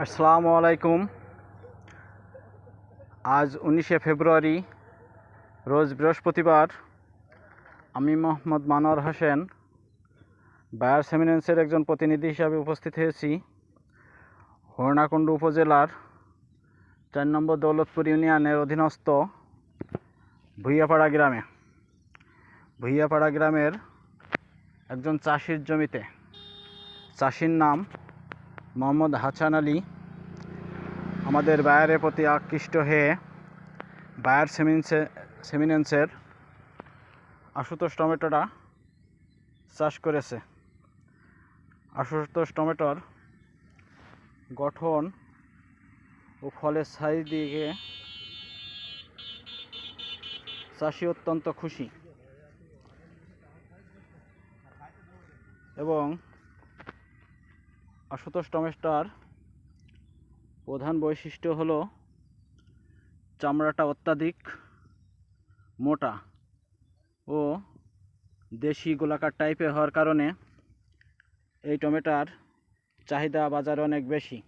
আসসালামু আলাইকুম। আজ 19শে ফেব্রুয়ারি, রোজ বৃহস্পতিবার। আমি মোহাম্মদ মানোয়ার হোসেন বায়ার সেমিনেন্সের একজন প্রতিনিধি হিসাবে উপস্থিত হয়েছি হরণাকুণ্ডু উপজেলার 4 নম্বর দৌলতপুর ইউনিয়নের অধীনস্থ ভুইয়াপাড়া গ্রামে। ভুইয়াপাড়া গ্রামের একজন চাষির জমিতে। চাষির নাম মোহাম্মদ হাসান আলী। আমাদের বায়ারের প্রতি আকৃষ্ট হয়ে বায়ার সেমিনেন্সের আশুতোষ টমেটোটা চাষ করেছে। আশুতোষ টমেটোর গঠন ও ফলের সাইজ দিকে চাষি অত্যন্ত খুশি এবং আশুতোষ টমেটোর প্রধান বৈশিষ্ট্য হলো চামড়াটা অত্যাধিক মোটা ও দেশি গোলাকার টাইপের হওয়ার কারণে এই টমেটোর চাহিদা বাজারে অনেক বেশি।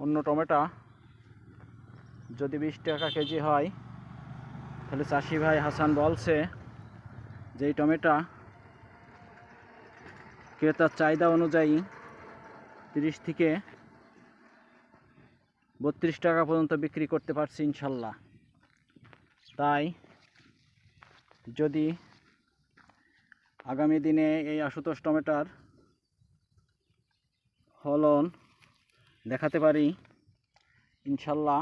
অন্য টমেটো যদি 20 টাকা কেজি হয়, তাহলে চাষি ভাই হাসান বলছে যে এই টমেটো ক্রেতার চাহিদা অনুযায়ী 30 থেকে 32 টাকা পর্যন্ত বিক্রি করতে পারছি ইনশাল্লাহ। তাই যদি আগামী দিনে এই আশুতোষ টমেটোর ফলন দেখাতে পারি, ইনশাল্লাহ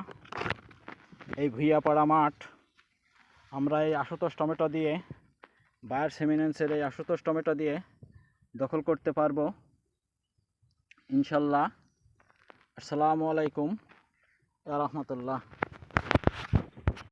এই ভুইয়াপাড়া মাঠ আমরা এই আশুতোষ টমেটো দিয়ে, বায়ার সেমিনেন্সের এই আশুতোষ টমেটো দিয়ে দখল করতে পারবো ইনশাল্লাহ। আসসালামু আলাইকুম ওয়া রাহমাতুল্লাহ।